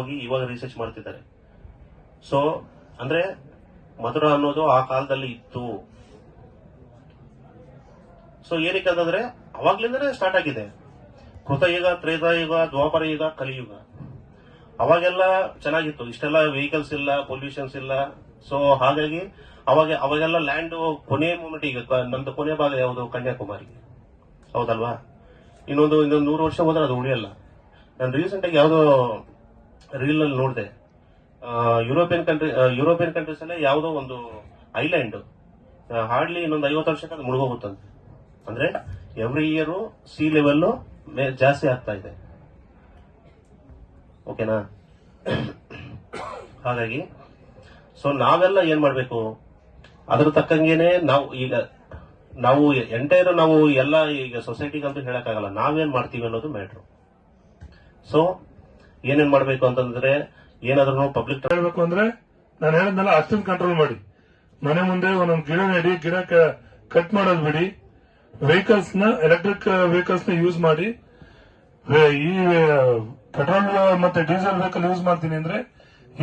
ಹೋಗಿ ಇವಾಗ ರಿಸರ್ಚ್ ಮಾಡ್ತಿದ್ದಾರೆ. ಸೊ ಅಂದ್ರೆ ಮಧುರ ಅನ್ನೋದು ಆ ಕಾಲದಲ್ಲಿ ಇತ್ತು. ಸೊ ಏನಕ್ಕೆ ಅಂತಂದ್ರೆ ಅವಾಗ್ಲಿಂದನೇ ಸ್ಟಾರ್ಟ್ ಆಗಿದೆ. ಕೃತಯುಗ, ತ್ರೇತಾಯುಗ, ದ್ವಾಪರ ಯುಗ, ಕಲಿಯುಗ. ಅವಾಗೆಲ್ಲ ಚೆನ್ನಾಗಿತ್ತು, ಇಷ್ಟೆಲ್ಲ ವೆಹಿಕಲ್ಸ್ ಇಲ್ಲ, ಪೊಲ್ಯೂಷನ್ಸ್ ಇಲ್ಲ. ಸೊ ಹಾಗಾಗಿ ಅವಾಗೆಲ್ಲ ಲ್ಯಾಂಡ್ ಕೊನೆ ಮೂಮೆಂಟ್, ಈಗ ನಮ್ದು ಕೊನೆ ಭಾಗ ಯಾವುದು? ಕನ್ಯಾಕುಮಾರಿ, ಹೌದಲ್ವಾ? ಇನ್ನೊಂದು 100 ವರ್ಷ ಹೋದ್ರೆ ಅದು ಉಳಿಯಲ್ಲ. ನಾನು ರೀಸೆಂಟ್ ಆಗಿ ಯಾವುದೋ ರೀಲ್ ಅಲ್ಲಿ ನೋಡಿದೆ, ಯುರೋಪಿಯನ್ ಕಂಟ್ರೀಸ್ ಅಲ್ಲೇ ಯಾವುದೋ ಒಂದು ಐಲ್ಯಾಂಡ್ ಹಾರ್ಡ್ಲಿ ಇನ್ನೊಂದು 50 ವರ್ಷಕ್ಕೆ ಅದು ಮುಳುಗೋಗುತ್ತಂತೆ. ಅಂದ್ರೆ ಎವ್ರಿ ಇಯರ್ ಸಿ ಲೆವೆಲ್ ಜಾಸ್ತಿ ಆಗ್ತಾ ಇದೆ. ಓಕೆನಾ? ಹಾಗಾಗಿ ಸೊ ನಾವೆಲ್ಲ ಏನ್ ಮಾಡ್ಬೇಕು, ಅದ್ರ ತಕ್ಕಂಗೆನೆ ನಾವು ಎಂಟೈರ್ ನಾವು ಎಲ್ಲ ಈಗ ಸೊಸೈಟಿಗಂತೂ ಹೇಳಕ್ಕಾಗಲ್ಲ, ನಾವೇನ್ ಮಾಡ್ತೀವಿ ಅನ್ನೋದು ಮ್ಯಾಟ್ರು. ಸೊ ಏನೇನ್ ಮಾಡ್ಬೇಕು ಅಂತಂದ್ರೆ, ಏನಾದ್ರೂ ಪಬ್ಲಿಕ್ ಹೇಳ್ಬೇಕು ಅಂದ್ರೆ ನಾನು ಹೇಳಿದ್ನಲ್ಲ, ಅಷ್ಟೊಂದು ಕಂಟ್ರೋಲ್ ಮಾಡಿ. ಮನೆ ಮುಂದೆ ಒಂದೊಂದು ಗಿಡ ನೆಡಿ, ಗಿಡ ಕಟ್ ಮಾಡೋದು ಬಿಡಿ. ವೆಹಿಕಲ್ಸ್ ನ, ಎಲೆಕ್ಟ್ರಿಕ್ ವೆಹಿಕಲ್ಸ್ ನ ಯೂಸ್ ಮಾಡಿ. ಈ ಪೆಟ್ರೋಲ್ ಮತ್ತೆ ಡೀಸೆಲ್ ವೆಹಿಕಲ್ ಯೂಸ್ ಮಾಡ್ತೀನಿ ಅಂದ್ರೆ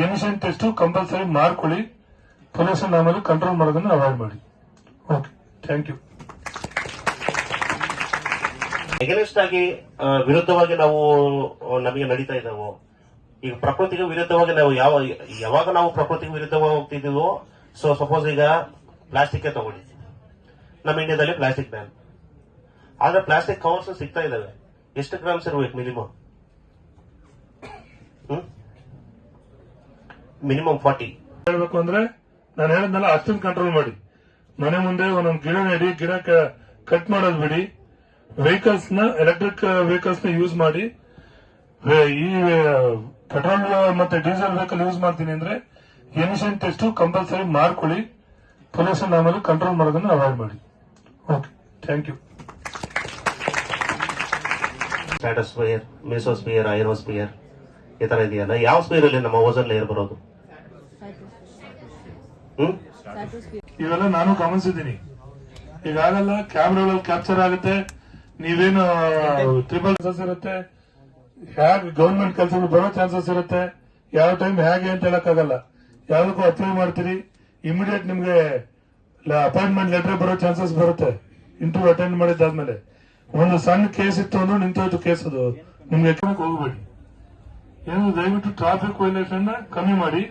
ಎಮಿಷನ್ ಟೆಸ್ಟ್ ಕಂಪಲ್ಸರಿ ಮಾಡ್ಕೊಳ್ಳಿ. ಪೊಲ್ಯೂಷನ್ ಆಮೇಲೆ ಕಂಟ್ರೋಲ್ ಮಾಡೋದನ್ನ ಅವಾಯ್ಡ್ ಮಾಡಿ. Okay, thank you. ಎಗನೆಸ್ಟ್ ಆಗಿ ವಿರುದ್ಧವಾಗಿ ನಾವು ನಮಗೆ ನಡೀತಾ ಇದ್ದಾವೋ, ಈಗ ಪ್ರಕೃತಿಗೆ ವಿರುದ್ಧವಾಗಿ ನಾವು ಯಾವಾಗ ನಾವು ಪ್ರಕೃತಿಗೆ ವಿರುದ್ಧವಾಗಿ ಹೋಗ್ತಿದ್ದೀವೋ, ಸೊ ಸಪೋಸ್ ಈಗ ಪ್ಲಾಸ್ಟಿಕ್ ತಗೊಳ್ಳಿ, ನಮ್ಮ ಇಂಡಿಯಾದಲ್ಲಿ ಪ್ಲಾಸ್ಟಿಕ್ ಬ್ಯಾನ್. ಆದ್ರೆ ಪ್ಲಾಸ್ಟಿಕ್ ಕವರ್ಸ್ ಸಿಗ್ತಾ ಇದಾವೆ. ಎಷ್ಟು ಗ್ರಾಮ್ಸ್ ಇರಬೇಕು ಮಿನಿಮಮ್? ಮಿನಿಮಮ್ 40. ಹೇಳ್ಬೇಕು ಅಂದ್ರೆ ನಾನು ಹೇಳಿದ್ನಲ್ಲ, ಅಷ್ಟೊಂದು ಕಂಟ್ರೋಲ್ ಮಾಡಿ. ಮನೆ ಮುಂದೆ ಒಂದೊಂದು ಗಿಡ ನೆಡಿ, ಗಿಡ ಕಟ್ ಮಾಡೋದು ಬಿಡಿ. ವೆಹಿಕಲ್ಸ್ ನ, ಎಲೆಕ್ಟ್ರಿಕ್ ವೆಹಿಕಲ್ಸ್ ನ ಯೂಸ್ ಮಾಡಿ. ಈ ಪೆಟ್ರೋಲ್ ಮತ್ತೆ ಡೀಸೆಲ್ ವೆಹಿಕಲ್ ಯೂಸ್ ಮಾಡ್ತೀನಿ ಅಂದ್ರೆ ಎಮಿಷನ್ ಟೆಸ್ಟ್ ಕಂಪಲ್ಸರಿ ಮಾಡ್ಕೊಳ್ಳಿ. ಪೊಲ್ಯೂಷನ್ ಆಮೇಲೆ ಕಂಟ್ರೋಲ್ ಮಾಡೋದನ್ನ ಅವಾಯ್ಡ್ ಮಾಡಿ. Okay, thank you. Stratosphere, mesosphere, ionosphere ಈ ತರ ಇದೆಯಲ್ಲ, ಯಾವ ಸ್ಫಿಯರ್ ಅಲ್ಲಿ ನಮ್ಮ ಓಝೋನ್ ಲೇಯರ್ ಬರೋದು? ಇವೆಲ್ಲ ನಾನು ಗಮನಿಸಿದ್ದೀನಿ. ಈಗಾಗಲ್ಲ ಕ್ಯಾಮ್ರಾಗಳಲ್ಲಿ ಕ್ಯಾಪ್ಚರ್ ಆಗುತ್ತೆ. ನೀವೇನು ಟ್ರಿಬಲ್ ಚಾನ್ಸಸ್ ಇರುತ್ತೆ, ಹೇಗೆ ಗವರ್ಮೆಂಟ್ ಕೆಲಸಗಳು ಬರೋ ಚಾನ್ಸಸ್ ಇರುತ್ತೆ. ಯಾವ ಟೈಮ್ ಹೇಗೆ ಅಂತ ಹೇಳಕ್ಕಾಗಲ್ಲ. ಯಾವ್ದಕ್ಕೂ ಅಪ್ಲೈ ಮಾಡ್ತೀರಿ, ಇಮಿಡಿಯೇಟ್ ನಿಮ್ಗೆ ಅಪಾಯಿಂಟ್ಮೆಂಟ್ ಲೆಟರ್ ಬರೋ ಚಾನ್ಸಸ್ ಬರುತ್ತೆ. ಇಂಟರ್ವ್ಯೂ ಅಟೆಂಡ್ ಮಾಡಿದ್ದಾದ್ಮೇಲೆ ಒಂದು ಸಣ್ಣ ಕೇಸ್ ಇತ್ತು ಅಂದ್ರೆ ನಿಂತೋಯ್ತು ಕೇಸ್. ಅದು ನಿಮ್ಗೆ ಹೋಗಬೇಡಿ. ಏನು ದಯವಿಟ್ಟು ಟ್ರಾಫಿಕ್ ವೈಲೇಷನ್ ಕಮ್ಮಿ ಮಾಡಿ.